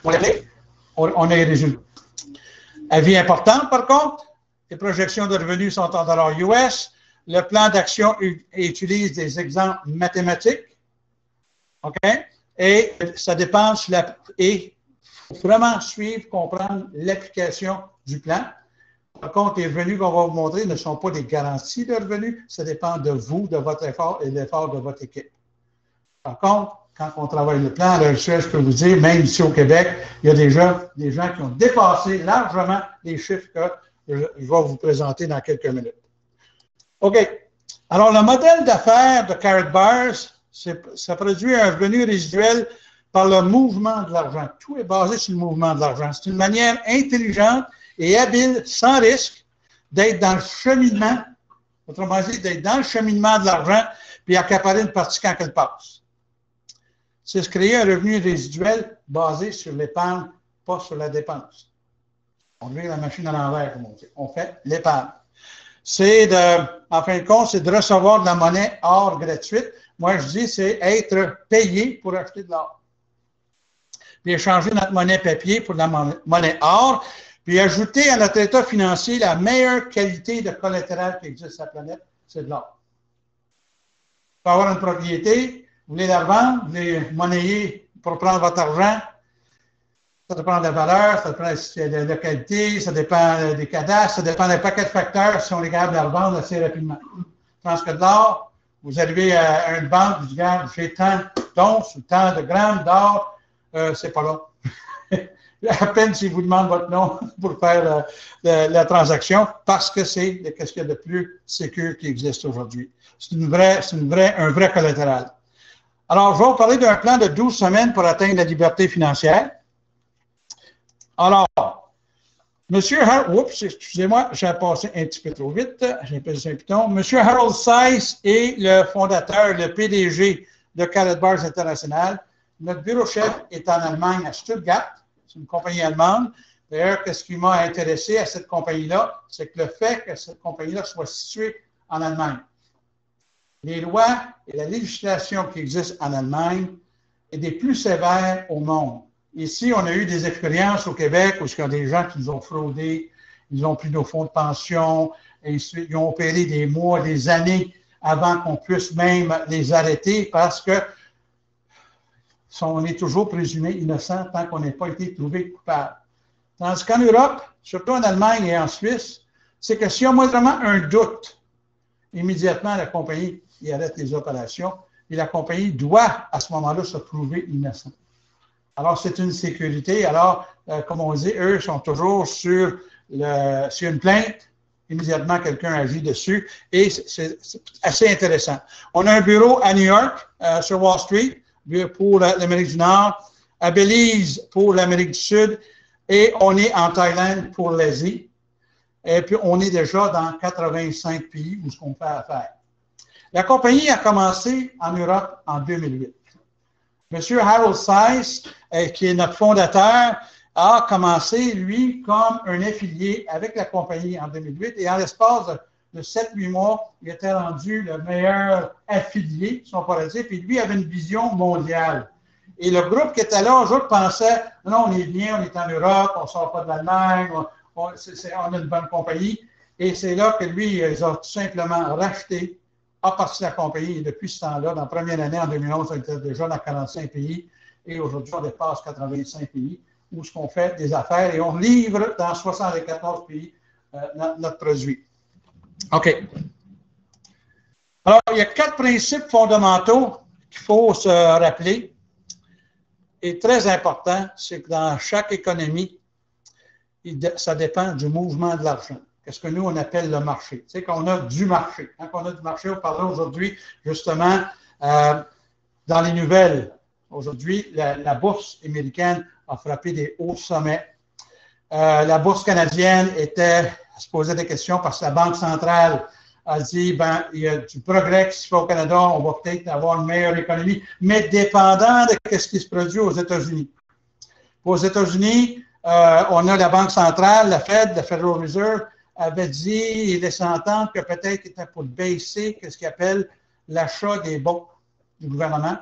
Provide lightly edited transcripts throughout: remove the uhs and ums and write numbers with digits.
on a les résultats. Avis important, par contre, les projections de revenus sont en dollars US. Le plan d'action utilise des exemples mathématiques. OK? Et ça dépend et il faut vraiment suivre, comprendre l'application du plan. Par contre, les revenus qu'on va vous montrer ne sont pas des garanties de revenus. Ça dépend de vous, de votre effort et de l'effort de votre équipe. Par contre, quand on travaille le plan, là, je peux vous dire, même ici au Québec, il y a déjà des gens qui ont dépassé largement les chiffres que je vais vous présenter dans quelques minutes. OK. Alors, le modèle d'affaires de Karatbars, ça produit un revenu résiduel par le mouvement de l'argent. Tout est basé sur le mouvement de l'argent. C'est une manière intelligente et habile, sans risque, d'être dans le cheminement, autrement dit, d'être dans le cheminement de l'argent, puis accaparer une partie quand elle passe. C'est se créer un revenu résiduel basé sur l'épargne, pas sur la dépense. On met la machine à l'envers, comme on dit. On fait l'épargne. En fin de compte, c'est de recevoir de la monnaie or gratuite. Moi, je dis, c'est être payé pour acheter de l'or. Puis échanger notre monnaie papier pour de la monnaie or, puis ajouter à notre état financier la meilleure qualité de collatéral qui existe sur la planète, c'est de l'or. Vous pouvez avoir une propriété, vous voulez la revendre, vous voulez monnayer pour prendre votre argent. Ça dépend de la valeur, ça dépend de la localité, ça dépend des cadastres, ça dépend d'un paquet de facteurs si on est capable de la revendre assez rapidement. Tandis que de l'or, vous arrivez à une banque, vous dites, regarde, j'ai tant d'onces ou tant de grammes d'or, c'est pas là. À peine s'ils vous demandent votre nom pour faire la transaction, parce que c'est ce qu'il y a de plus sécure qui existe aujourd'hui. C'est un vrai collatéral. Alors, je vais vous parler d'un plan de 12 semaines pour atteindre la liberté financière. Alors, Monsieur Harold, excusez-moi, j'ai passé un petit peu trop vite, j'ai passé un piton. Monsieur Harold Seiss est le fondateur, le PDG de Karatbars International. Notre bureau chef est en Allemagne, à Stuttgart. C'est une compagnie allemande. D'ailleurs, ce qui m'a intéressé à cette compagnie-là, c'est que le fait que cette compagnie-là soit située en Allemagne. Les lois et la législation qui existent en Allemagne est des plus sévères au monde. Ici, on a eu des expériences au Québec où il y a des gens qui nous ont fraudés, ils ont pris nos fonds de pension, et ils ont opéré des mois, des années avant qu'on puisse même les arrêter parce que on est toujours présumé innocent tant qu'on n'ait pas été trouvé coupable. Tandis qu'en Europe, surtout en Allemagne et en Suisse, c'est que s'il y a moindrement un doute, immédiatement la compagnie arrête les opérations et la compagnie doit à ce moment-là se prouver innocent. Alors, c'est une sécurité. Alors, comme on dit, eux sont toujours sur une plainte. Immédiatement, quelqu'un agit dessus. Et c'est assez intéressant. On a un bureau à New York, sur Wall Street, pour l'Amérique du Nord, à Belize pour l'Amérique du Sud, et on est en Thaïlande pour l'Asie. Et puis, on est déjà dans 85 pays où ce qu'on fait affaire. La compagnie a commencé en Europe en 2008. Monsieur Harold Seiss, qui est notre fondateur, a commencé, lui, comme un affilié avec la compagnie en 2008. Et en l'espace de 7-8 mois, il était rendu le meilleur affilié, si on pourrait dire. Puis lui avait une vision mondiale. Et le groupe qui était là, eux autres pensaient, non, on est bien, on est en Europe, on ne sort pas de l'Allemagne, on a une bonne compagnie. Et c'est là que lui, ils ont tout simplement racheté, a parti de la compagnie. Et depuis ce temps-là, dans la première année, en 2011, on était déjà dans 45 pays. Et aujourd'hui, on dépasse 85 pays où ce qu'on fait des affaires et on livre dans 74 pays notre produit. OK. Alors, il y a 4 principes fondamentaux qu'il faut se rappeler. Et très important, c'est que dans chaque économie, ça dépend du mouvement de l'argent. Qu'est-ce que nous, on appelle le marché? Tu sais, qu'on a du marché. Quand on a du marché, on parle aujourd'hui, justement, dans les nouvelles. Aujourd'hui, la bourse américaine a frappé des hauts sommets. La bourse canadienne se posait des questions parce que la Banque centrale a dit, ben, il y a du progrès qui se fait au Canada, on va peut-être avoir une meilleure économie, mais dépendant de ce qui se produit aux États-Unis. Aux États-Unis, on a la Banque centrale, la Fed, la Federal Reserve, avait dit, il laissait entendre que peut-être il était pour baisser ce qu'il appelle l'achat des bons du gouvernement,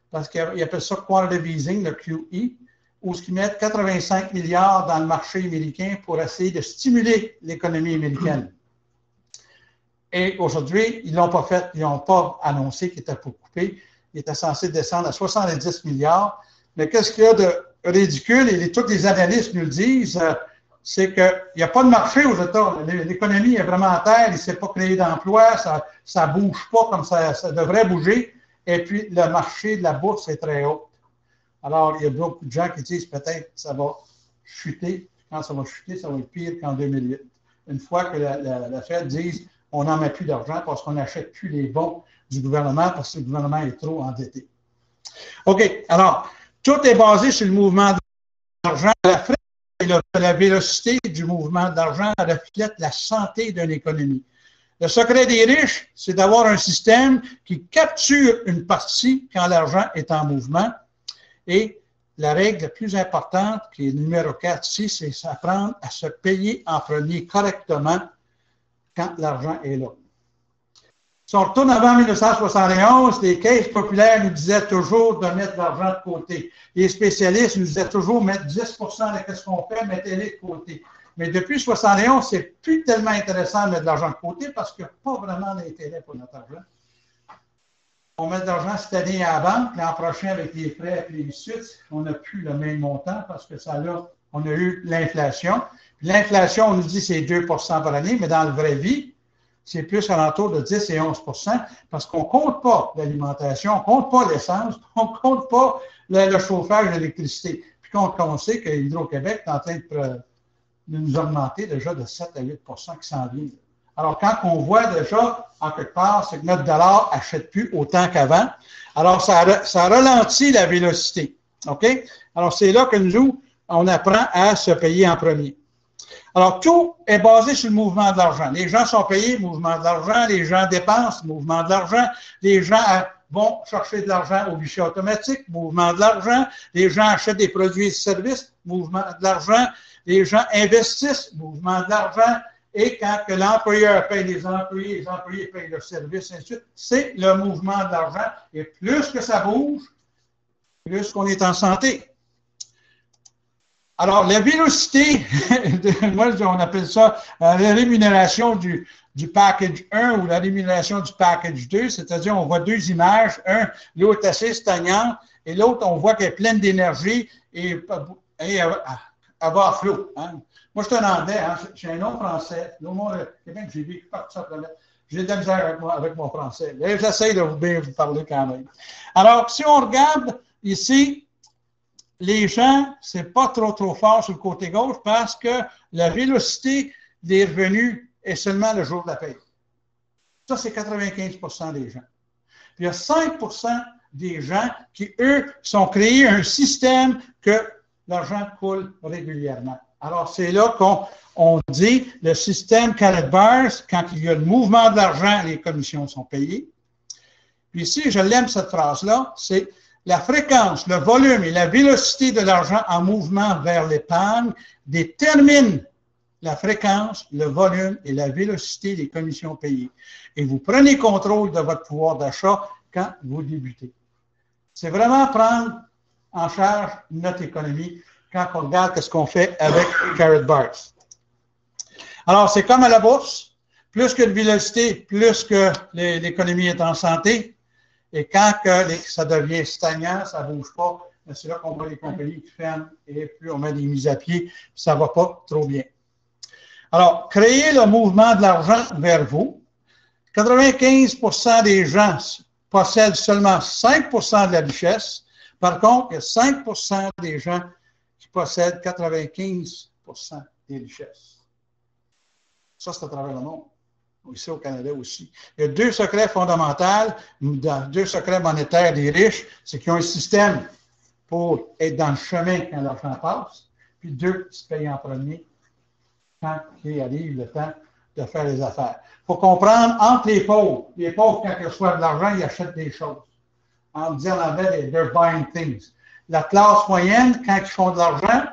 parce qu'il appelle ça quantitative easing, le QE, où ils mettent 85 milliards dans le marché américain pour essayer de stimuler l'économie américaine. Et aujourd'hui, ils ne l'ont pas fait, ils n'ont pas annoncé qu'il était pour couper. Il était censé descendre à 70 milliards. Mais qu'est-ce qu'il y a de ridicule, et tous les analystes nous le disent, c'est qu'il n'y a pas de marché aux États. L'économie est vraiment à terre, il ne s'est pas créé d'emploi, ça ne bouge pas comme ça devrait bouger. Et puis, le marché de la bourse est très haut. Alors, il y a beaucoup de gens qui disent peut-être que ça va chuter. Quand ça va chuter, ça va être pire qu'en 2008. Une fois que la Fed dit on n'en met plus d'argent parce qu'on n'achète plus les bons du gouvernement parce que le gouvernement est trop endetté. OK. Alors, tout est basé sur le mouvement d'argent. La vélocité du mouvement d'argent reflète la santé d'une économie. Le secret des riches, c'est d'avoir un système qui capture une partie quand l'argent est en mouvement. Et la règle la plus importante, qui est le numéro 4 ici, c'est apprendre à se payer en premier correctement quand l'argent est là. Si on retourne avant 1971, les caisses populaires nous disaient toujours de mettre de l'argent de côté. Les spécialistes nous disaient toujours mettre 10 de ce qu'on fait, mettez-les de côté. Mais depuis 1971, c'est plus tellement intéressant de mettre de l'argent de côté parce qu'il n'y a pas vraiment d'intérêt pour notre argent. On met de l'argent cette année à la banque, l'an prochain avec les prêts et les suites, on n'a plus le même montant parce que on a eu l'inflation. L'inflation, on nous dit c'est 2 par année, mais dans la vraie vie, c'est plus alentour de 10 et 11 parce qu'on ne compte pas l'alimentation, on ne compte pas l'essence, on ne compte pas le chauffage, l'électricité. Puis on sait que Hydro-Québec est en train de nous augmenter déjà de 7 à 8 qui s'en vient. Alors, quand on voit déjà, en quelque part, c'est que notre dollar n'achète plus autant qu'avant. Alors, ça ralentit la vélocité. OK? Alors, c'est là que nous, on apprend à se payer en premier. Alors, tout est basé sur le mouvement de l'argent. Les gens sont payés, mouvement de l'argent. Les gens dépensent, mouvement de l'argent. Les gens vont chercher de l'argent au guichet automatique, mouvement de l'argent. Les gens achètent des produits et services, mouvement de l'argent. Les gens investissent, mouvement de l'argent. Et quand l'employeur paye les employés payent leurs services, ainsi de suite, c'est le mouvement de l'argent. Et plus que ça bouge, plus qu'on est en santé. Alors, la vélocité, moi, on appelle ça la rémunération du package 1 ou la rémunération du package 2, c'est-à-dire on voit deux images, l'autre est assez stagnante et l'autre, on voit qu'elle est pleine d'énergie et elle va à flot. Hein. Moi, je suis un Anglais, hein, j'ai un nom français. C'est bien que j'ai vécu par ça. J'ai de la misère avec mon français. J'essaie de bien vous parler quand même. Alors, si on regarde ici, les gens, ce n'est pas trop fort sur le côté gauche parce que la vélocité des revenus est seulement le jour de la paie. Ça, c'est 95 des gens. Puis il y a 5 des gens qui, eux, sont créés un système que l'argent coule régulièrement. Alors, c'est là qu'on dit le système Carrot Bars, quand il y a le mouvement de l'argent, les commissions sont payées. Puis ici, je l'aime cette phrase-là, c'est la fréquence, le volume et la vélocité de l'argent en mouvement vers l'épargne déterminent la fréquence, le volume et la vélocité des commissions payées. Et vous prenez contrôle de votre pouvoir d'achat quand vous débutez. C'est vraiment prendre en charge notre économie quand on regarde ce qu'on fait avec Carrot Bars. Alors, c'est comme à la bourse. Plus que de vélocité, plus que l'économie est en santé. Et quand ça devient stagnant, ça ne bouge pas, c'est là qu'on voit les compagnies qui ferment et puis on met des mises à pied, ça ne va pas trop bien. Alors, créez le mouvement de l'argent vers vous. 95 des gens possèdent seulement 5 de la richesse. Par contre, il y a 5 des gens qui possèdent 95 des richesses. Ça, c'est à travers le monde. Ici au Canada aussi. Il y a deux secrets fondamentaux, deux secrets monétaires des riches, c'est qu'ils ont un système pour être dans le chemin quand l'argent passe, puis deux, ils se payent en premier quand il arrive le temps de faire les affaires. Il faut comprendre entre les pauvres, quand ils reçoivent de l'argent, ils achètent des choses. En disant en anglais, they're buying things. La classe moyenne, quand ils font de l'argent,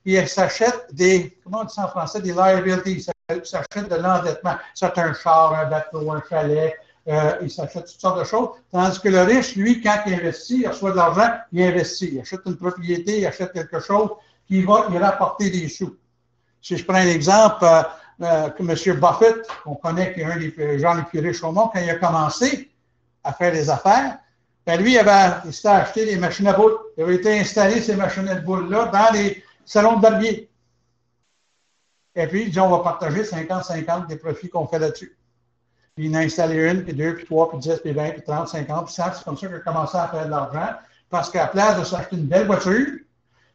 ils s'achètent des, comment on dit ça en français, des liabilities. Ça s'achète de l'endettement. C'est un char, un bateau, un chalet, il s'achète toutes sortes de choses. Tandis que le riche, lui, quand il investit, il reçoit de l'argent, il investit. Il achète une propriété, il achète quelque chose qui va lui rapporter des sous. Si je prends un exemple, M. Buffett, qu'on connaît, qui est un des gens les plus riches au monde, quand il a commencé à faire des affaires, ben lui, il s'était acheté des machines à boules. Il avait été installé ces machines à boules-là dans les salons de barbier. Et puis, il dit, on va partager 50-50 des profits qu'on fait là-dessus. Puis, il en a installé une, puis deux, puis trois, puis 10, puis 20, puis 30, 50, puis 100. C'est comme ça qu'il a commencé à faire de l'argent. Parce qu'à la place de s'acheter une belle voiture,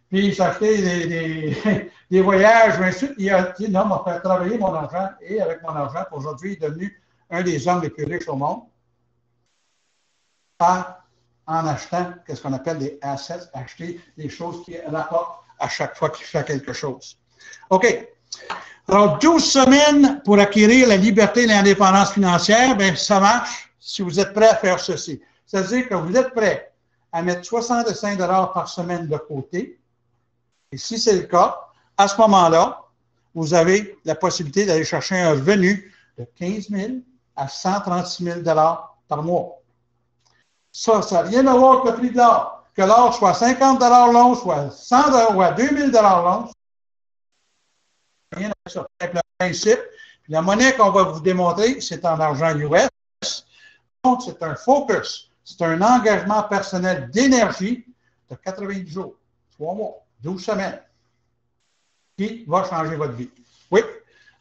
puis s'acheter des voyages, ou ainsi de suite, il a dit, non, on va faire travailler mon argent. Et avec mon argent, aujourd'hui, il est devenu un des hommes les plus riches au monde. En achetant ce qu'on appelle des assets, acheter des choses qui rapportent à chaque fois qu'il fait quelque chose. OK. Alors, 12 semaines pour acquérir la liberté et l'indépendance financière, bien, ça marche si vous êtes prêt à faire ceci. C'est-à-dire que vous êtes prêt à mettre 65 $ par semaine de côté. Et si c'est le cas, à ce moment-là, vous avez la possibilité d'aller chercher un revenu de 15 000 à 136 000 $ par mois. Ça n'a rien à voir avec le prix de l'or. Que l'or soit 50 $ l'once, soit 100 $ ou à 2000 $ l'once, rien à ça. Avec le principe. Puis la monnaie qu'on va vous démontrer, c'est en argent US. Donc, c'est un focus. C'est un engagement personnel d'énergie de 90 jours, 3 mois, 12 semaines, qui va changer votre vie. Oui.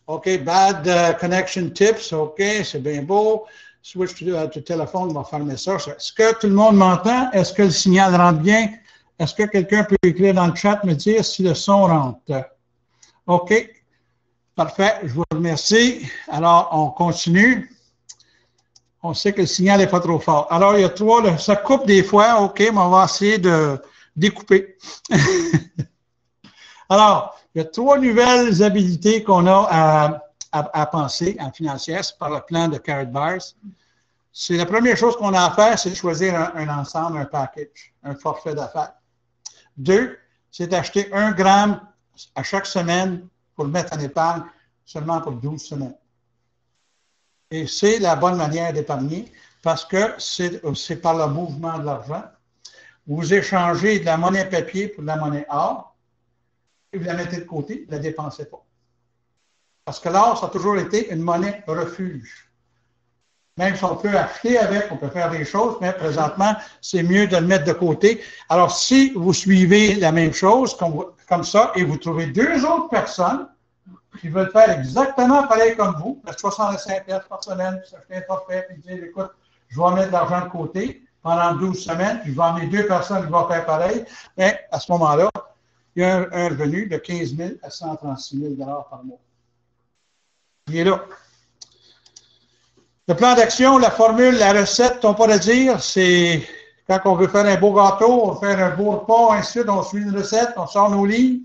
OK, bad connection tips. OK, c'est bien beau. Switch to téléphone, on va fermer ça. Est-ce que tout le monde m'entend? Est-ce que le signal rentre bien? Est-ce que quelqu'un peut écrire dans le chat, me dire si le son rentre? OK. Parfait. Je vous remercie. Alors, on continue. On sait que le signal n'est pas trop fort. Alors, il y a trois, ça coupe des fois. OK, mais on va essayer de découper. Alors, il y a 3 nouvelles habilités qu'on a à penser en financière, c'est par le plan de Karatbars. C'est la première chose qu'on a à faire, c'est de choisir un ensemble, un package, un forfait d'affaires. 2, c'est d'acheter 1 gramme à chaque semaine pour le mettre en épargne seulement pour 12 semaines. Et c'est la bonne manière d'épargner parce que c'est par le mouvement de l'argent. Vous échangez de la monnaie papier pour de la monnaie or et vous la mettez de côté, vous ne la dépensez pas. Parce que l'or, ça a toujours été une monnaie refuge. Même si on peut acheter avec, on peut faire des choses, mais présentement, c'est mieux de le mettre de côté. Alors, si vous suivez la même chose comme ça et vous trouvez 2 autres personnes qui veulent faire exactement pareil comme vous, 65 $ par semaine, puis s'acheter un forfait, puis dire, écoute, je vais mettre de l'argent de côté pendant 12 semaines, puis je vais emmener 2 personnes qui vont faire pareil, mais à ce moment-là, il y a un revenu de 15 000 à 136 000 $ par mois. Il est là. Le plan d'action, la formule, la recette, on pourrait dire, c'est quand on veut faire un beau gâteau, on veut faire un beau repas, ainsi de suite, on suit une recette, on sort nos lignes.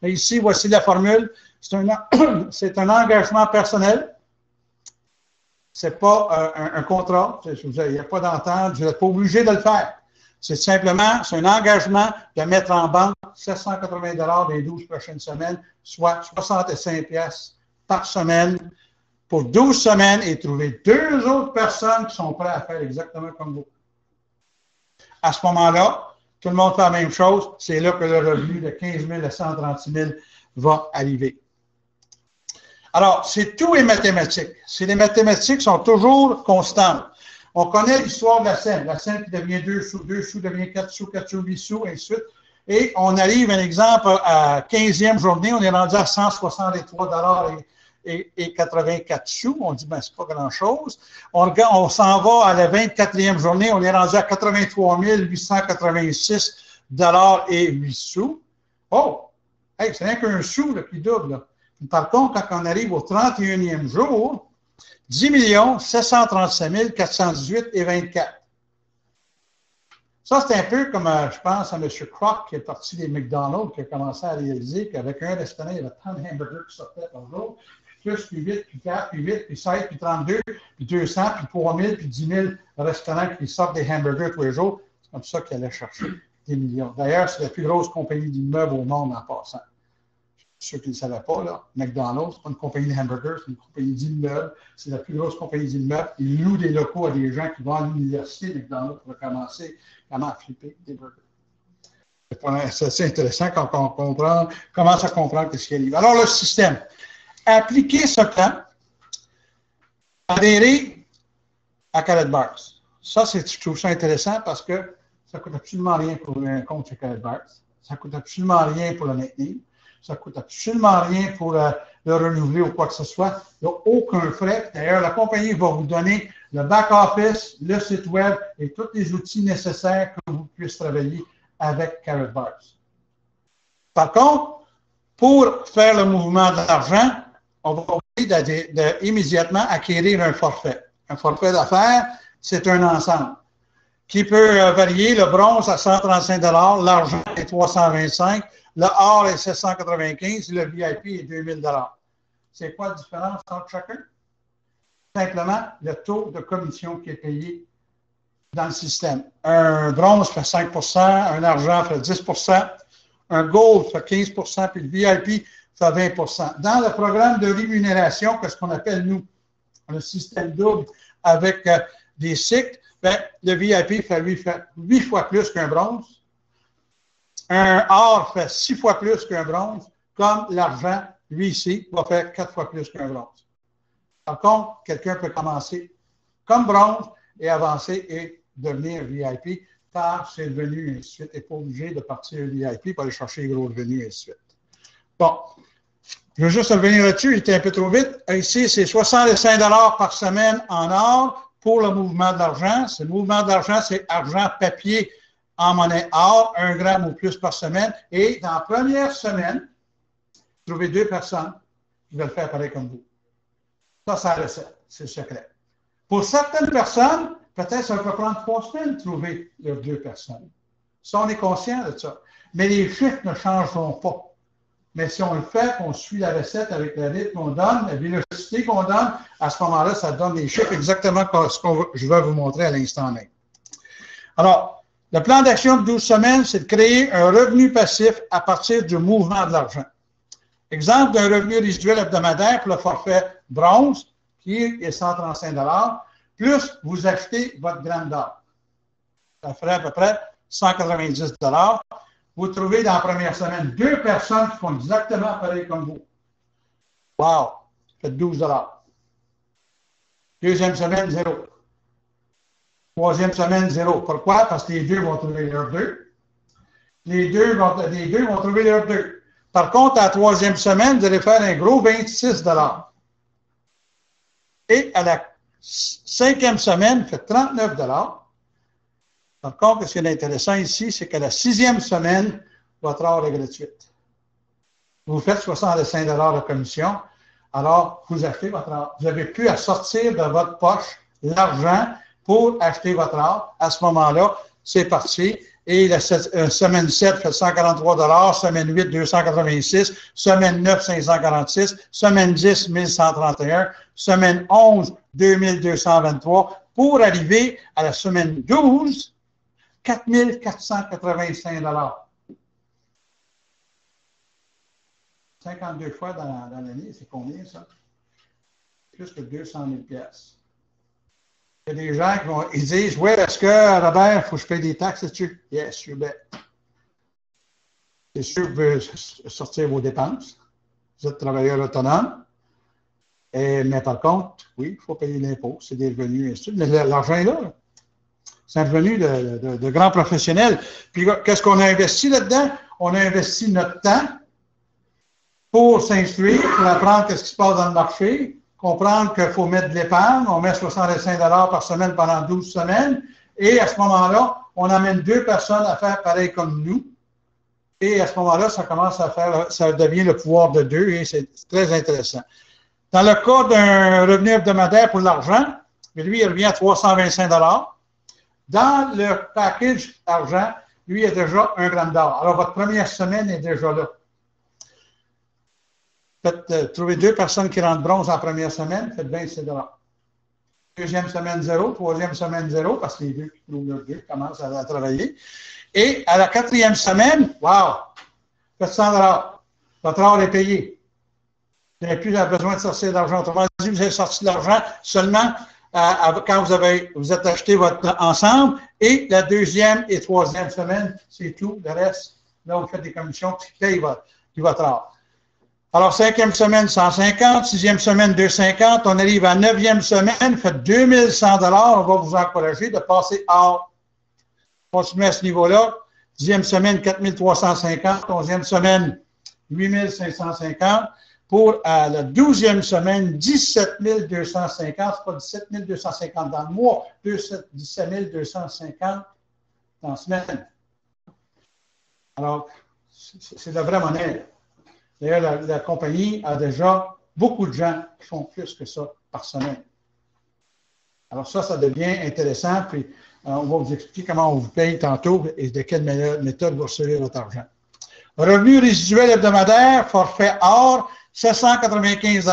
Et ici, voici la formule. C'est un engagement personnel. Ce n'est pas un contrat. Il n'y a pas d'entente. Vous n'êtes pas obligé de le faire. C'est simplement, c'est un engagement de mettre en banque 780 $ les 12 prochaines semaines, soit 65 $ par semaine pour 12 semaines et trouver 2 autres personnes qui sont prêtes à faire exactement comme vous. À ce moment-là, tout le monde fait la même chose. C'est là que le revenu de 15 000 à 136 000 va arriver. Alors, c'est tout les mathématiques. Les mathématiques sont toujours constantes. On connaît l'histoire de la scène. La scène qui devient 2 sous, 2 sous devient 4 sous, 4 sous, 8 sous, et ainsi de suite. Et on arrive, un exemple, à 15e journée, on est rendu à 163 $ et 84 sous. On dit, ben, c'est pas grand-chose. On s'en va à la 24e journée, on est rendu à 83 886 $ et 8 sous. Oh! Hey, c'est rien qu'un sou là, qui double. Là. Par contre, quand on arrive au 31e jour, 10 735 418 et 24. Ça, c'est un peu comme, je pense, à M. Kroc qui est parti des McDonald's, qui a commencé à réaliser qu'avec un restaurant, il y avait tant de hamburgers qui sortaient par jour, puis plus, puis 8, puis 4, puis 8, puis 16, puis 32, puis 200, puis 3000, puis 10 000 restaurants qui sortent des hamburgers tous les jours. C'est comme ça qu'il allait chercher des millions. D'ailleurs, c'est la plus grosse compagnie d'immeubles au monde en passant. ceux qui ne le savaient pas, là, McDonald's, ce n'est pas une compagnie de hamburgers, c'est une compagnie d'immeubles. C'est la plus grosse compagnie d'immeubles. Ils louent des locaux à des gens qui vont à l'université McDonald's pour commencer à flipper des burgers. C'est assez intéressant quand on commence à comprendre ce qui arrive. Alors, le système. Appliquer ce plan, adhérer à Karatbars. Ça, je trouve ça intéressant parce que ça ne coûte absolument rien pour un compte chez Karatbars. Ça ne coûte absolument rien pour le maintenir. Ça ne coûte absolument rien pour le renouveler ou quoi que ce soit. Il n'y a aucun frais. D'ailleurs, la compagnie va vous donner le back-office, le site web et tous les outils nécessaires que vous puissiez travailler avec Karatbars. Par contre, pour faire le mouvement d'argent, on va essayer immédiatement acquérir un forfait. Un forfait d'affaires, c'est un ensemble qui peut varier. Le bronze à 135 $, l'argent est 325 $, le or est 795 $, le VIP est 2000 $. C'est quoi la différence entre chacun? Simplement le taux de commission qui est payé dans le système. Un bronze fait 5 %, un argent fait 10 %, un gold fait 15 %, puis le VIP fait 20 %. Dans le programme de rémunération, que ce qu'on appelle, nous, le système double avec des cycles, ben, le VIP fait 8 fois plus qu'un bronze. Un or fait 6 fois plus qu'un bronze, comme l'argent, lui ici, va faire 4 fois plus qu'un bronze. Par contre, quelqu'un peut commencer comme bronze et avancer et devenir VIP, car c'est devenu, et ainsi de suite, et pas obligé de partir VIP pour aller chercher les gros revenus, et ainsi de suite. Bon, je veux juste revenir là-dessus, j'étais un peu trop vite. Ici, c'est 65 $ par semaine en or pour le mouvement de l'argent. Ce mouvement d'argent, c'est argent papier en monnaie or, 1 gramme ou plus par semaine. Et dans la première semaine, trouvez 2 personnes qui veulent faire pareil comme vous. Ça, c'est la recette, c'est le secret. Pour certaines personnes, peut-être ça peut prendre 3 semaines de trouver leurs 2 personnes. Ça, on est conscient de ça. Mais les chiffres ne changeront pas. Mais si on le fait, qu'on suit la recette avec le rythme qu'on donne, la vélocité qu'on donne, à ce moment-là, ça donne des chiffres exactement comme ce que je vais vous montrer à l'instant même. Alors, le plan d'action de 12 semaines, c'est de créer un revenu passif à partir du mouvement de l'argent. Exemple d'un revenu résiduel hebdomadaire pour le forfait bronze, qui est 135 $, plus vous achetez votre gramme d'or. Ça ferait à peu près 190 $. Vous trouvez dans la première semaine 2 personnes qui font exactement pareil comme vous. Wow! Ça fait 12 $. Deuxième semaine, 0. Troisième semaine, 0. Pourquoi? Parce que les deux vont trouver leurs 2. Les deux vont trouver leurs 2. Par contre, à la troisième semaine, vous allez faire un gros 26 $. Et à la 5e semaine, vous faites 39 $. Par contre, ce qui est intéressant ici, c'est qu'à la 6e semaine, votre or est gratuite. Vous faites 65 $ de commission, alors vous achetez votre or. Vous n'avez plus à sortir de votre poche l'argent pour acheter votre or. À ce moment-là, c'est parti. Et la semaine 7 fait 143 $, semaine 8, 286, semaine 9, 546, semaine 10, 1131, semaine 11, 2223, pour arriver à la semaine 12, 4 485 $. 52 fois dans l'année, c'est combien ça? Plus que 200 000 piastres. Il y a des gens qui disent, oui, est-ce que, Robert, il faut que je paye des taxes là-dessus? Yes, you bet. C'est sûr que vous pouvez sortir vos dépenses. Vous êtes travailleur autonome. Mais par contre, oui, il faut payer l'impôt. C'est des revenus, et ainsi de suite. Mais l'argent est là. C'est un revenu de grands professionnels. Puis, qu'est-ce qu'on a investi là-dedans? On a investi notre temps pour s'instruire, pour apprendre ce qui se passe dans le marché, comprendre qu'il faut mettre de l'épargne. On met 65 $ par semaine pendant 12 semaines. Et à ce moment-là, on amène 2 personnes à faire pareil comme nous. Et à ce moment-là, ça commence à faire, ça devient le pouvoir de 2 et c'est très intéressant. Dans le cas d'un revenu hebdomadaire pour l'argent, lui, il revient à 325 $. Dans le package argent, lui, il y a déjà 1 gramme d'or. Alors, votre première semaine est déjà là. Faites trouver 2 personnes qui rentrent bronze en première semaine, faites 27 $. Deuxième semaine, 0. Troisième semaine, 0, parce que les deux qui trouvent leurs 2 commencent à travailler. Et à la 4e semaine, wow, faites 100 $. Votre or est payé. Vous n'avez plus besoin de sortir d'argent. Autrement dit, vous avez sorti de l'argent seulement quand vous êtes acheté votre ensemble. Et la deuxième et troisième semaine, c'est tout. Le reste, là, vous faites des commissions qui payent votre or. Alors, cinquième semaine, 150. Sixième semaine, 250. On arrive à neuvième semaine, faites 2100 $. On va vous encourager de passer or. Continuez à ce niveau-là. Dixième semaine, 4350. Onzième semaine, 8550. Pour la 12e semaine, 17 250. Ce n'est pas 17 250 dans le mois, 17 250 dans la semaine. Alors, c'est de la vraie monnaie. D'ailleurs, la compagnie a déjà beaucoup de gens qui font plus que ça par semaine. Alors ça devient intéressant. Puis, on va vous expliquer comment on vous paye tantôt et de quelle méthode vous recevez votre argent. Revenu résiduel hebdomadaire, forfait or, 795 $.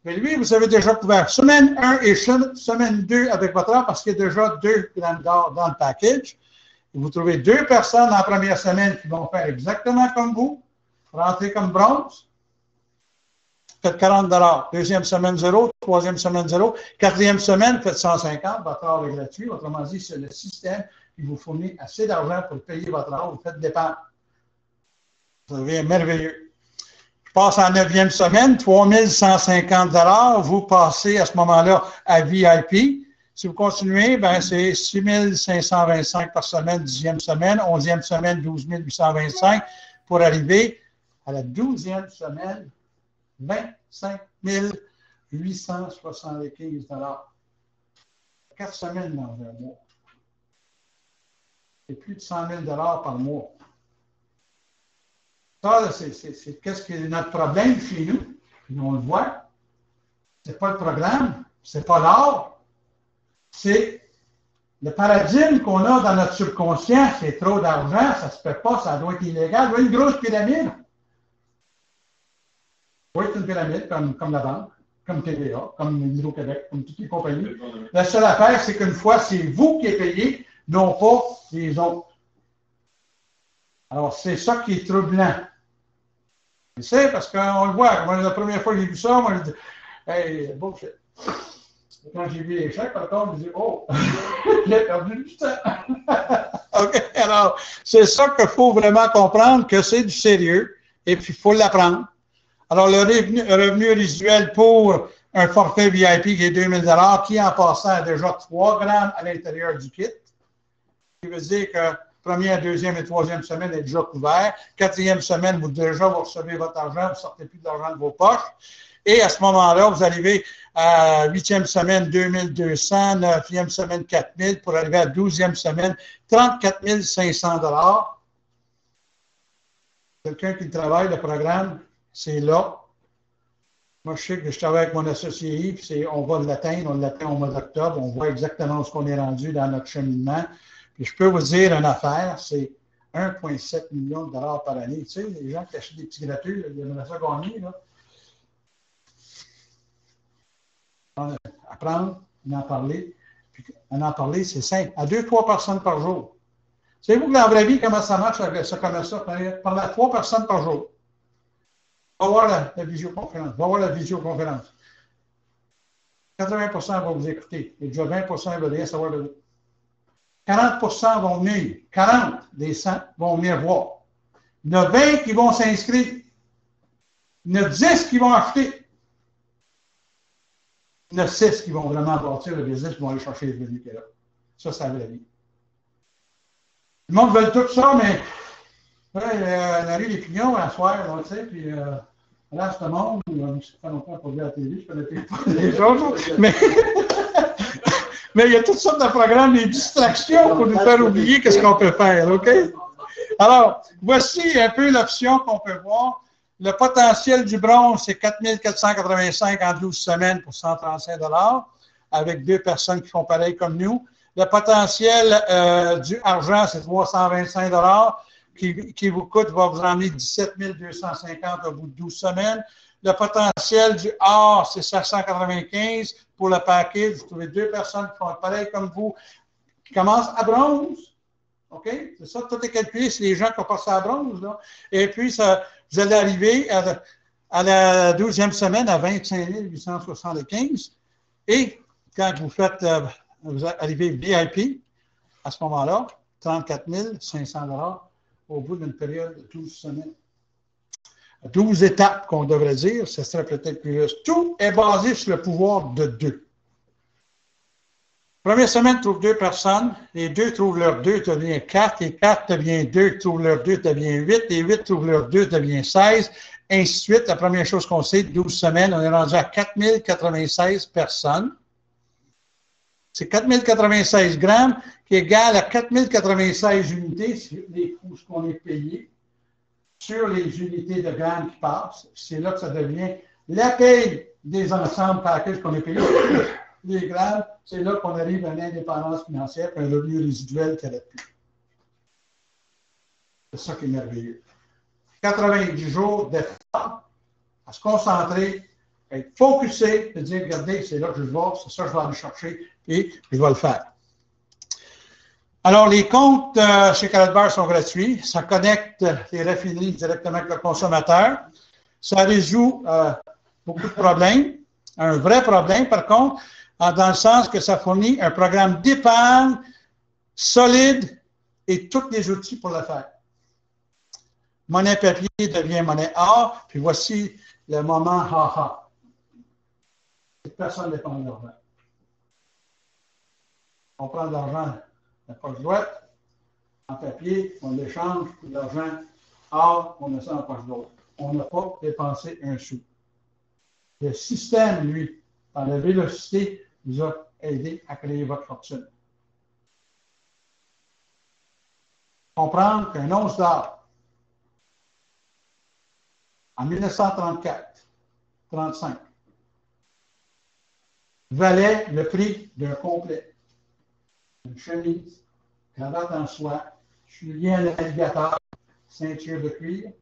Mais lui, vous avez déjà couvert semaine 1 et semaine 2 avec votre or parce qu'il y a déjà 2 grammes d'or dans le package. Et vous trouvez 2 personnes en première semaine qui vont faire exactement comme vous, rentrer comme bronze. Faites 40 $. Deuxième semaine, 0. Troisième semaine, 0. Quatrième semaine, faites 150. Votre or est gratuit. Autrement dit, c'est le système qui vous fournit assez d'argent pour payer votre or. Vous faites dépenses. Ça devient merveilleux. Je passe en 9e semaine, 3150 $. Vous passez à ce moment-là à VIP. Si vous continuez, ben c'est 6525 par semaine, 10e semaine, 11e semaine, 12 825 pour arriver à la 12e semaine, 25 875 $. 4 semaines dans un mois. C'est plus de 100 000 $ par mois. Ça, c'est qu'est-ce qui est notre problème chez nous. Puis on le voit. C'est pas le programme, c'est pas l'art. C'est le paradigme qu'on a dans notre subconscient, c'est trop d'argent, ça se fait pas, ça doit être illégal. Il y a une grosse pyramide. Oui, c'est une pyramide comme la banque, comme TVA, comme Hydro-Québec, comme toutes les compagnies. La seule affaire, c'est qu'une fois, c'est vous qui êtes payé, non pas les autres. Alors, c'est ça qui est troublant. C'est parce qu'on le voit. Moi, la première fois que j'ai vu ça, moi, j'ai dit, hey, bullshit. Quand j'ai vu les chèques, par contre, je dis, oh, j'ai perdu du temps. OK, alors, c'est ça qu'il faut vraiment comprendre, que c'est du sérieux, et puis il faut l'apprendre. Alors, le revenu résiduel pour un forfait VIP qui est 2000 $, qui en passant a déjà 3 grammes à l'intérieur du kit, qui veut dire que première, deuxième et troisième semaine est déjà couvert. Quatrième semaine, vous recevez votre argent, vous ne sortez plus de l'argent de vos poches. Et à ce moment-là, vous arrivez à 8e semaine, 2200, 9e semaine, 4000, pour arriver à 12e semaine, 34 500 $. Quelqu'un qui travaille le programme, c'est là. Moi, je sais que je travaille avec mon associé Yves, on va l'atteindre, on l'atteint au mois d'octobre, on voit exactement où on est rendu dans notre cheminement. Puis je peux vous dire une affaire, c'est 1,7 million de $ par année. Tu sais, les gens qui achètent des petits gratuits, il y en a ça gagné, là. Apprendre, en parler. Puis en parler, c'est simple. À 2-3 personnes par jour. Savez-vous que dans la vraie vie, comment ça marche, ça comme ça? Parler à 3 personnes par jour. Va voir la visioconférence. Va voir la visioconférence. 80% vont vous écouter. Et déjà 20% ne veulent rien savoir de vous. 40% vont venir. 40 des 100 vont venir voir. Il y en a 20 qui vont s'inscrire. Il y en a 10 qui vont acheter. Il y en a 6 qui vont vraiment bâtir le business, qui vont aller chercher les revenus qu'il y a là. Ça, c'est la vraie vie. Le monde veut tout ça, mais on arrive les pignons à soir, tu sais, puis là, ce monde, ça fait longtemps qu'on voit à la télé, je connais pas les choses, mais il y a toutes sortes de programmes, des distractions pour nous faire oublier qu'est-ce qu'on peut faire, OK? Alors, voici un peu l'option qu'on peut voir. Le potentiel du bronze, c'est 4 485 en 12 semaines pour 135 $, avec 2 personnes qui font pareil comme nous. Le potentiel du argent, c'est 325 $, qui vous coûte, va vous emmener 17 250 au bout de 12 semaines. Le potentiel du or, c'est 795 pour le package. Vous trouvez 2 personnes qui font pareil comme vous, qui commencent à bronze. OK? C'est ça, tout est calculé, c'est les gens qui ont passé à la bronze. Là. Et puis, vous allez arriver à la 12e semaine à 25 875. Et quand vous arrivez VIP, à ce moment-là, 34 500 au bout d'une période de 12 semaines. 12 étapes qu'on devrait dire, ce serait peut-être plus juste. Tout est basé sur le pouvoir de 2. Première semaine, trouve 2 personnes. Les 2 trouvent leur 2, devient 4. Et 4 devient 2, trouvent leur 2, devient 8. Et 8 trouvent leur 2, devient 16. Ainsi de suite. La première chose qu'on sait, 12 semaines, on est rendu à 4096 personnes. C'est 4096 grammes qui est égal à 4096 unités, c'est les coûts qu'on est payé sur les unités de grammes qui passent. C'est là que ça devient la paye des ensembles packages qu'on est payé. Les grammes, c'est là qu'on arrive à une indépendance financière et un revenu résiduel qui n'arrête plus. C'est ça qui est merveilleux. 90 jours d'effort à se concentrer, à être focusé, de dire, regardez, c'est là que je vais, c'est ça que je vais aller chercher et je vais le faire. Alors, les comptes chez Karatbar sont gratuits. Ça connecte les raffineries directement avec le consommateur. Ça résout beaucoup de problèmes. Un vrai problème, par contre, dans le sens que ça fournit un programme d'épargne solide et tous les outils pour le faire. Monnaie papier devient monnaie or, puis voici le moment ha-ha. Personne ne dépend de l'argent. On prend de l'argent de la poche droite, en papier, on l'échange pour de l'argent or, on met ça en poche droite. On n'a pas dépensé un sou. Le système, lui, par la vélocité, vous a aidé à créer votre fortune. Comprendre qu'un once d'or, en 1934-35, valait le prix d'un complet. Une chemise, cravate en soie, souliers à l'alligator, ceinture de cuir.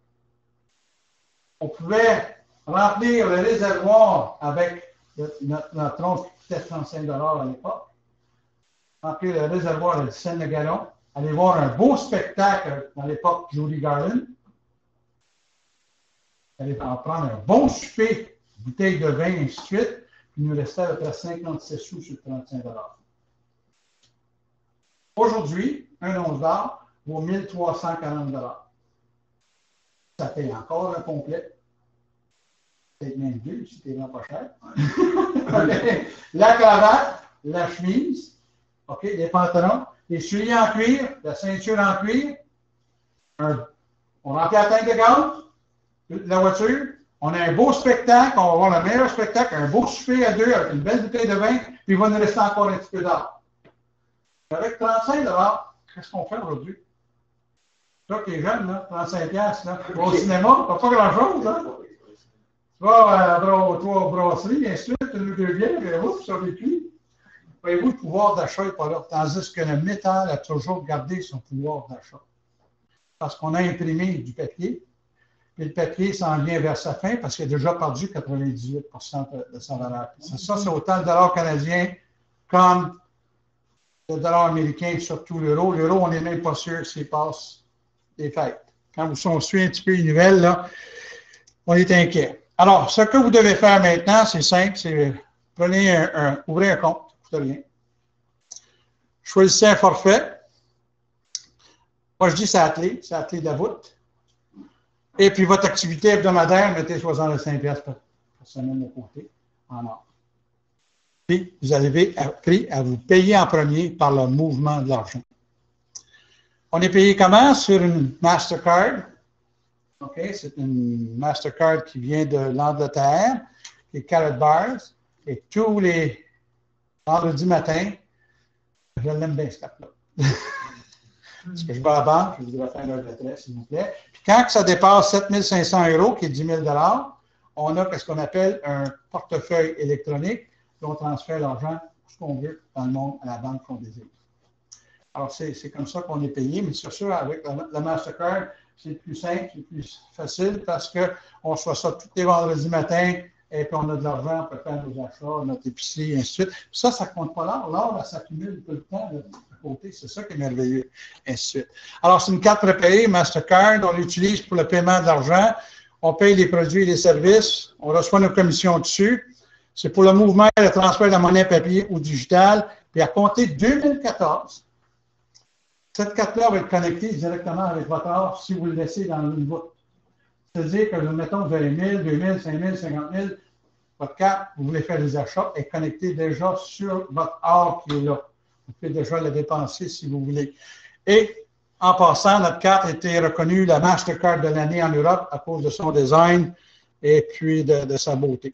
On pouvait remplir le réservoir avec notre tronche qui coûtait 35 $ à l'époque. Remplir le réservoir à 10 cents le gallon. Aller voir un beau spectacle dans l'époque Judy Garland. Aller en prendre un bon souper, bouteille de vin, et ainsi de suite. Puis il nous restait à peu près 56 sous sur 35 $. Aujourd'hui, un once d'or vaut 1340 $. Ça paye encore un complet. Peut-être même deux si t'es vraiment pas cher. La cravate, la chemise, OK, les pantalons, les souliers en cuir, la ceinture en cuir. On remplit la tank de gaz, la voiture. On a un beau spectacle, on va avoir le meilleur spectacle, un beau souper à deux avec une belle bouteille de vin, puis il va nous rester encore un petit peu d'or. Avec 35 $, qu'est-ce qu'on fait aujourd'hui? Toi qui es jeune, là, 35 $, là, au cinéma, t'as pas grand-chose, hein? Tu vas aux brasseries, ainsi de suite, une ou deux bières, et ouf, sur les cuits. Voyez-vous, le pouvoir d'achat n'est pas là. Tandis que le métal a toujours gardé son pouvoir d'achat. Parce qu'on a imprimé du papier, puis le papier s'en vient vers sa fin parce qu'il a déjà perdu 98 % de sa valeur. Ça, c'est autant le dollar canadien comme le dollar américain, surtout l'euro. L'euro, on n'est même pas sûr s'il passe les fêtes. Quand on suit un petit peu les nouvelles, là, on est inquiet. Alors, ce que vous devez faire maintenant, c'est simple, c'est ouvrez un compte, ça ne coûte rien. Choisissez un forfait. Moi, je dis c'est la clé de la voûte. Et puis, votre activité hebdomadaire, mettez 65 $ par semaine de côté en or. Puis, vous avez appris à vous payer en premier par le mouvement de l'argent. On est payé comment? Sur une Mastercard. OK, c'est une Mastercard qui vient de l'Angleterre, qui est Karatbar. Et tous les vendredis matin, je l'aime bien, ce carte-là. Parce que je vais à la banque, je voudrais faire un retrait, s'il vous plaît. Puis quand ça dépasse 7 500 €, qui est 10 000 $, on a ce qu'on appelle un portefeuille électronique, puis on transfère l'argent, tout ce qu'on veut, dans le monde, à la banque qu'on désire. Alors, c'est comme ça qu'on est payé, mais c'est sûr, avec la Mastercard, c'est plus simple, c'est plus facile parce qu'on reçoit ça tous les vendredis matins et puis on a de l'argent, on peut faire nos achats, notre épicerie, et ainsi de suite. Ça ne compte pas l'or. L'or, ça s'accumule tout le temps. côté. C'est ça qui est merveilleux. Ainsi de suite. Alors, c'est une carte prépayée, Mastercard. On l'utilise pour le paiement de l'argent. On paye les produits et les services. On reçoit nos commissions dessus. C'est pour le mouvement et le transfert de la monnaie papier ou digitale. Puis à compter de 2014, cette carte-là va être connectée directement avec votre or si vous le laissez dans une voûte. C'est-à-dire que, mettons, vous avez 1000, 2000, 5000, 50 000, votre carte, vous voulez faire des achats, est connectée déjà sur votre or qui est là. Vous pouvez déjà la dépenser si vous voulez. Et en passant, notre carte a été reconnue la Mastercard de l'année en Europe à cause de son design et puis de sa beauté.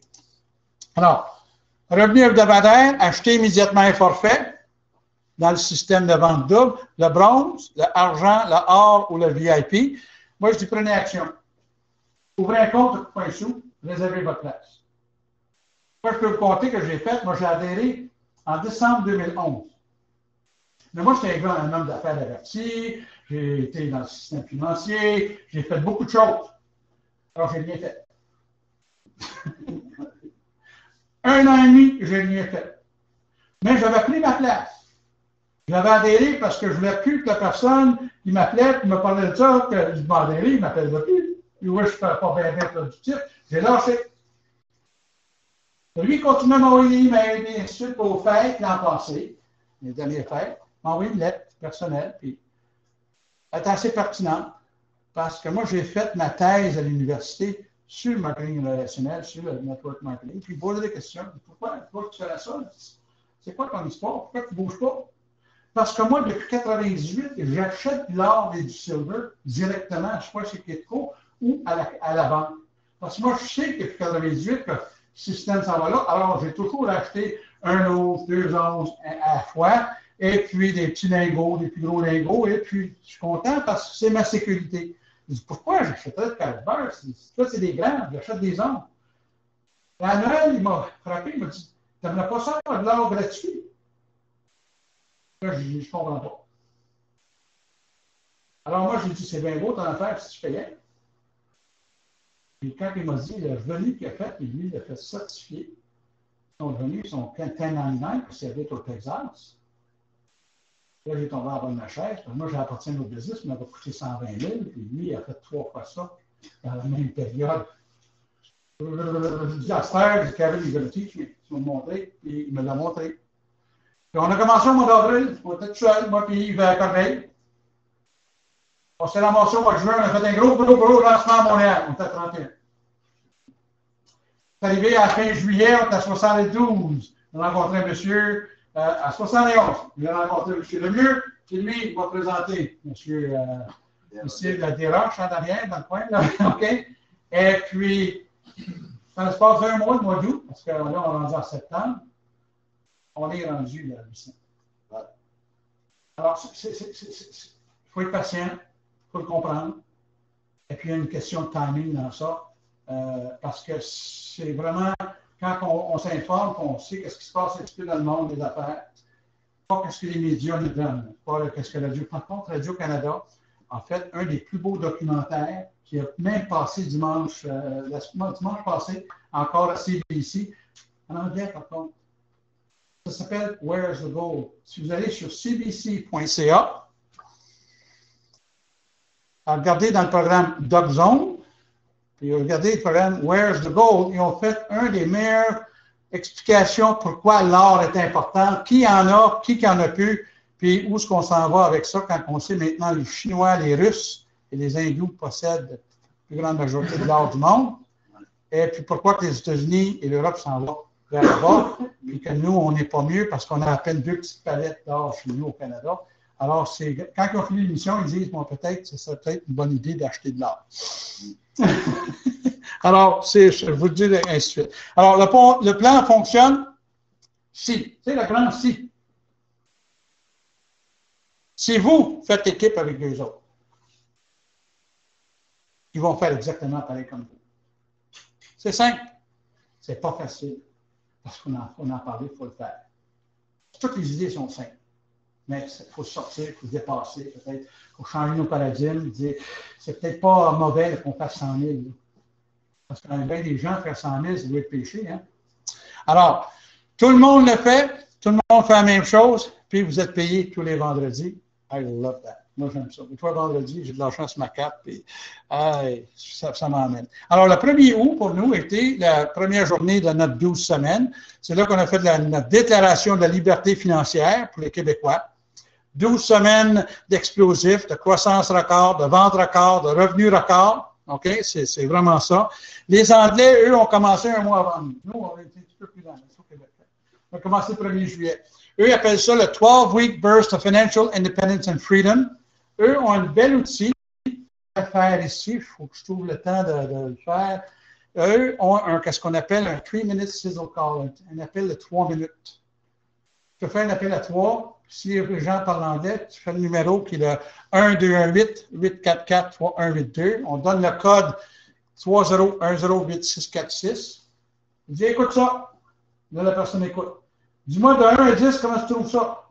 Alors, revenu hebdomadaire, acheter immédiatement un forfait dans le système de vente double, le bronze, le argent, le or ou le VIP. Moi, je dis prenez action. Ouvrez un compte, ça ne coûte pas un sou, réservez votre place. Moi, je peux vous compter que j'ai fait, moi j'ai adhéré en décembre 2011. Mais moi, j'étais un homme d'affaires averti, j'ai été dans le système financier, j'ai fait beaucoup de choses. Alors, j'ai rien fait. 1 an et demi, j'ai rien fait. Mais j'avais pris ma place. J'avais adhéré parce que je voulais plus que la personne qui m'appelait, qui me parlait de ça, que je m'ai adhéré, il ne m'appelle plus. Puis oui, je ne fais pas bien productif. J'ai lâché. Lui, il continue à m'envoyer des emails, bien sûr, aux fêtes l'an passé, les dernières fêtes, m'a envoyé une lettre personnelle, puis elle est assez pertinente, parce que moi, j'ai fait ma thèse à l'université sur le marketing relationnel, sur le network marketing, puis poser des questions. Pourquoi tu fais ça? C'est quoi ton histoire? Pourquoi tu ne bouges pas? Parce que moi, depuis 1998, j'achète de l'or et du silver directement, soit chez Kitco ou à la banque. Parce que moi, je sais que depuis 1998, que le système s'en va là, alors j'ai toujours acheté 1 once, 2 onces à la fois, et puis des petits lingots, des plus gros lingots, et puis je suis content parce que c'est ma sécurité. Je dis, pourquoi j'achèterais de Carlsberg? Ça, c'est des grands, j'achète des onces. À Noël, il m'a frappé, il m'a dit, tu n'aimerais pas ça avoir de l'or gratuit? Là, je ne comprends pas. Alors moi, j'ai dit, c'est bien beau ton affaire si tu payais. Et quand il m'a dit le revenu qu'il a fait, lui, il a fait certifier. Son revenu, son 1099, parce qu'il habite au Texas. Là, j'ai tombé en bas de ma chaise. Parce que moi, j'appartiens au business, il m'a coûté 120 000. Puis lui, il a fait 3 fois ça dans la même période. Je dis à Stère, Kevin, il va teach me. Il m'a montré, puis il me l'a montré. Puis on a commencé au mois d'avril. On était tout seul, moi, puis Yves à Corbeil. On s'est ramassé au mois de juin, on a fait un gros lancement à Montréal. On était à 31. C'est arrivé à la fin juillet, on était à 72. On a rencontré un monsieur à 71. Il a rencontré un monsieur Lemieux, qui lui, il m'a présenté monsieur ici, la Desroches, en arrière, dans le coin. Là. OK? Et puis, ça se passe 1 mois, le mois d'août, parce que là, on est rendu en septembre. On est rendu là, ici. Alors, il faut être patient. Il faut le comprendre. Et puis, il y a une question de timing dans ça, parce que c'est vraiment, quand on s'informe, qu'on sait ce qui se passe un petit peu dans le monde des affaires, pas ce que les médias nous donnent, pas ce que Radio. Par contre, Radio-Canada a fait un des plus beaux documentaires qui a même passé dimanche passé, encore à CBC, en anglais, par contre. Ça s'appelle Where's the Gold? Si vous allez sur cbc.ca, regardez dans le programme DocZone, puis regardez le programme Where's the Gold, ils ont fait un des meilleures explications pourquoi l'or est important, qui en a, qui en a plus, puis où est-ce qu'on s'en va avec ça quand on sait maintenant les Chinois, les Russes et les Hindous possèdent la plus grande majorité de l'or du monde, et puis pourquoi que les États-Unis et l'Europe s'en vont vers le bas, puis que nous, on n'est pas mieux parce qu'on a à peine 2 petites palettes d'or chez nous au Canada. Alors, quand ils ont fini l'émission, ils disent, bon, peut-être, ce serait peut-être une bonne idée d'acheter de l'or. Alors, je vous le dis ainsi de suite. Alors, le plan fonctionne si. C'est le grand si. Si vous faites équipe avec les autres, ils vont faire exactement pareil comme vous. C'est simple. C'est pas facile. Parce qu'on en parlé, il faut le faire. Toutes les idées sont simples. Mais il faut sortir, il faut se dépasser, peut-être. Il faut changer nos paradigmes, dire c'est peut-être pas mauvais qu'on fasse 100 000. Parce qu'il y a bien des gens faire 100 000, c'est doit être péché. Hein? Alors, tout le monde le fait, tout le monde fait la même chose, puis vous êtes payé tous les vendredis. I love that. Moi, j'aime ça. Une fois vendredi, j'ai de l'argent sur ma carte, puis ça m'emmène. Alors, le 1er août, pour nous, était la première journée de notre 12 semaines. C'est là qu'on a fait notre déclaration de la liberté financière pour les Québécois. 12 semaines d'explosifs, de croissance record, de vente record, de revenus record. OK? C'est vraiment ça. Les Anglais, eux, ont commencé un mois avant nous. Nous, on a été un petit peu plus dans au Québec. On a commencé le 1er juillet. Eux, ils appellent ça le 12-week burst of financial independence and freedom. Eux ont un bel outil à faire ici. Il faut que je trouve le temps de le faire. Eux ont qu'est-ce qu'on appelle un 3-minute sizzle call, un appel de 3 minutes. Tu peux faire un appel à 3. Si les gens parlent anglais, tu fais le numéro qui est le 1-2-1-8-844-3182. On donne le code 30108646. Il dit, écoute ça. Là, la personne écoute. Dis-moi de 1 à 10, comment tu trouves ça?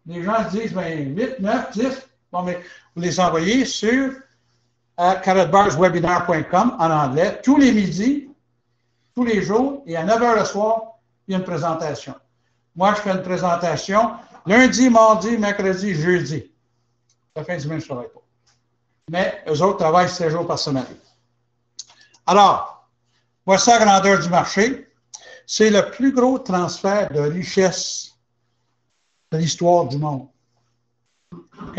Les gens se disent, ben, 8, 9, 10. Bon, mais vous les envoyez sur carrotbarswebinar.com en anglais, tous les midis, tous les jours, et à 9 h le soir, il y a une présentation. Moi, je fais une présentation lundi, mardi, mercredi, jeudi. La fin de semaine, je ne travaille pas. Mais eux autres travaillent 7 jours par semaine. Alors, voici la grandeur du marché. C'est le plus gros transfert de richesse de l'histoire du monde. OK?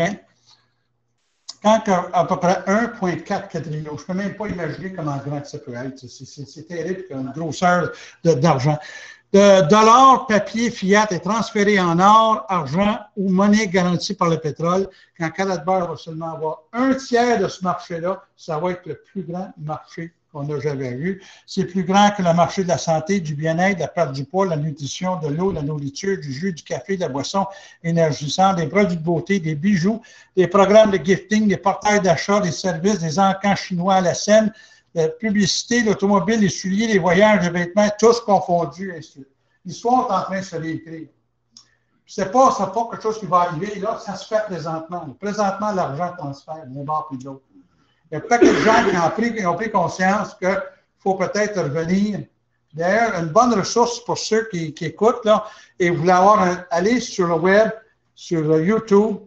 Quand à peu près 1,4 quadrillion, je ne peux même pas imaginer comment grand ça peut être. C'est terrible, une grosseur d'argent. De dollars, papier, fiat est transféré en or, argent ou monnaie garantie par le pétrole. Quand Carrotbars va seulement avoir un tiers de ce marché-là, ça va être le plus grand marché qu'on n'a jamais vu. C'est plus grand que le marché de la santé, du bien-être, de la perte du poids, de la nutrition, de l'eau, de la nourriture, du jus, du café, de la boisson énergisante, des produits de beauté, des bijoux, des programmes de gifting, des portails d'achat, des services, des encans chinois à la scène, la publicité, l'automobile, les souliers, les voyages, les vêtements, tous confondus, ainsi de suite. L'histoire est en train de se réécrire. C'est pas quelque chose qui va arriver, là, ça se fait présentement. Présentement, l'argent transfère d'un bord puis de l'autre. Il y a peut-être des gens qui ont pris conscience qu'il faut peut-être revenir. D'ailleurs, une bonne ressource pour ceux qui écoutent, là, et vous voulez aller sur le web, sur YouTube,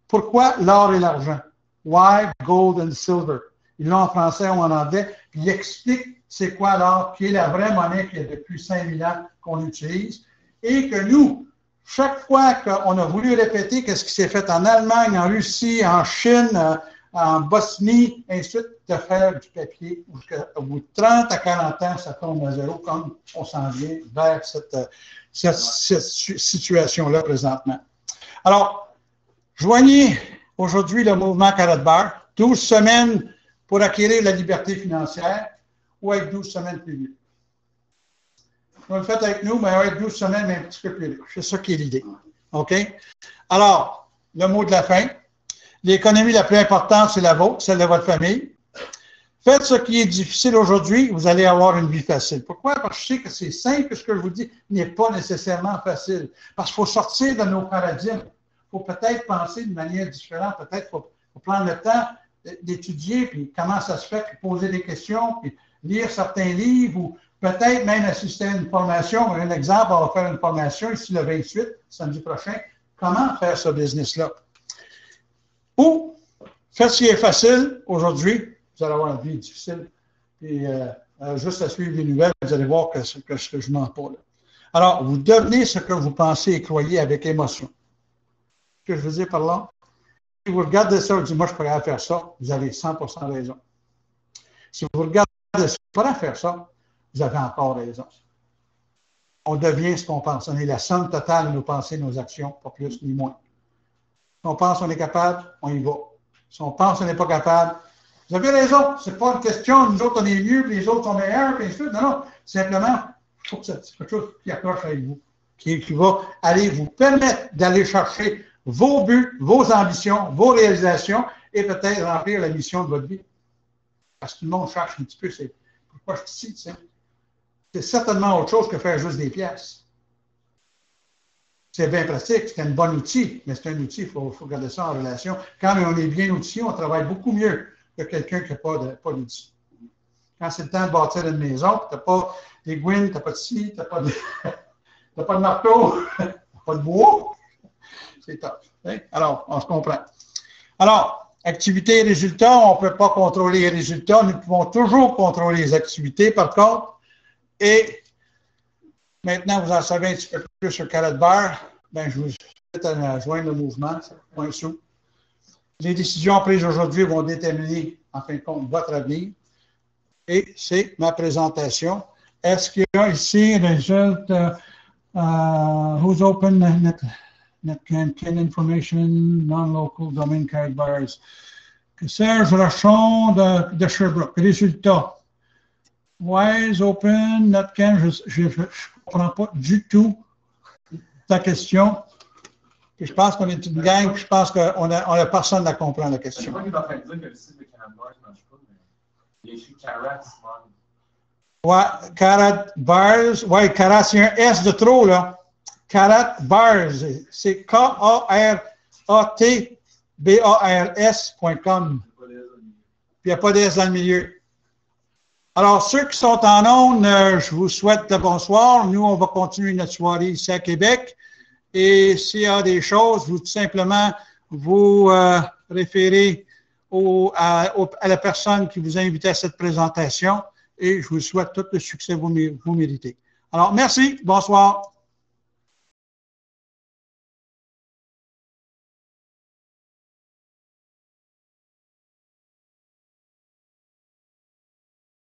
pourquoi l'or et l'argent? Why gold and silver? Ils l'ont en français ou en anglais, puis il explique c'est quoi l'or, qui est la vraie monnaie qui est depuis 5000 ans qu'on utilise, et que nous, chaque fois qu'on a voulu répéter ce qui s'est fait en Allemagne, en Russie, en Chine, en Bosnie, ainsi de suite, de faire du papier, au bout de 30 à 40 ans, ça tombe à zéro, comme on s'en vient vers cette situation-là présentement. Alors, joignez aujourd'hui le mouvement Carrotbars, 12 semaines pour acquérir la liberté financière, ou avec 12 semaines plus vite. Vous le faites avec nous, mais avec 12 semaines, mais un petit peu plus vite. C'est ça qui est l'idée. OK? Alors, le mot de la fin. L'économie la plus importante, c'est la vôtre, celle de votre famille. Faites ce qui est difficile aujourd'hui, vous allez avoir une vie facile. Pourquoi? Parce que je sais que c'est simple, ce que je vous dis n'est pas nécessairement facile. Parce qu'il faut sortir de nos paradigmes. Il faut peut-être penser de manière différente. Peut-être qu'il faut prendre le temps d'étudier, puis comment ça se fait, puis poser des questions, puis lire certains livres, ou peut-être même assister à une formation. Un exemple, on va faire une formation ici le 28, samedi prochain. Comment faire ce business-là? Ou, faites ce qui est facile aujourd'hui, vous allez avoir une vie difficile. Puis, juste à suivre les nouvelles, vous allez voir que je mens pas là. Alors, vous devenez ce que vous pensez et croyez avec émotion. Ce que je veux dire par là? Si vous regardez ça et vous dites, moi, je pourrais faire ça, vous avez 100% raison. Si vous regardez ça, je pourrais faire ça, vous avez encore raison. On devient ce qu'on pense. On est la somme totale de nos pensées, de nos actions, pas plus ni moins. Si on pense qu'on est capable, on y va. Si on pense qu'on n'est pas capable, vous avez raison. Ce n'est pas une question, nous autres, on est mieux, puis les autres sont meilleurs, puis ainsi de suite. Non, non. Simplement, il faut que c'est quelque chose qui accroche avec vous, qui va aller vous permettre d'aller chercher vos buts, vos ambitions, vos réalisations, et peut-être remplir la mission de votre vie. Parce que tout le monde cherche un petit peu, c'est pourquoi je suis ici, tu sais. C'est certainement autre chose que faire juste des pièces. C'est bien pratique, c'est un bon outil, mais c'est un outil, il faut garder ça en relation. Quand on est bien outillé, on travaille beaucoup mieux que quelqu'un qui n'a pas d'outils. Quand c'est le temps de bâtir une maison, tu n'as pas d'aiguine, tu n'as pas de scie, tu n'as pas de marteau, tu n'as pas de bois. c'est top. Alors, on se comprend. Alors, activités et résultats, on ne peut pas contrôler les résultats. Nous pouvons toujours contrôler les activités, par contre. Et maintenant, vous en savez un petit peu plus sur Karatbar. Ben, je vous invite à joindre le mouvement. Point sous. Les décisions prises aujourd'hui vont déterminer, en fin de compte, votre avenir. Et c'est ma présentation. Est-ce qu'il y a ici résultat who's open NetCan information non-local domain Karatbars? Serge Rochon de Sherbrooke. Résultat. Wise open NetCan, je ne comprends pas du tout ta question. Puis je pense qu'on est une gang, puis je pense qu'on a personne à comprendre la question. Je crois qu'il est en train de dire que le site de Karatbars ne marche pas, mais il y a écrit Karat. Ouais, Karatbars. Ouais, Karat, c'est un S de trop, là. Karatbars. C'est Karatbars.com. Puis il n'y a pas de S dans le milieu. Alors, ceux qui sont en ondes, je vous souhaite bonsoir. Nous, on va continuer notre soirée ici à Québec. Et s'il y a des choses, vous tout simplement vous référez à la personne qui vous a invité à cette présentation et je vous souhaite tout le succès que vous méritez. Alors, merci, bonsoir.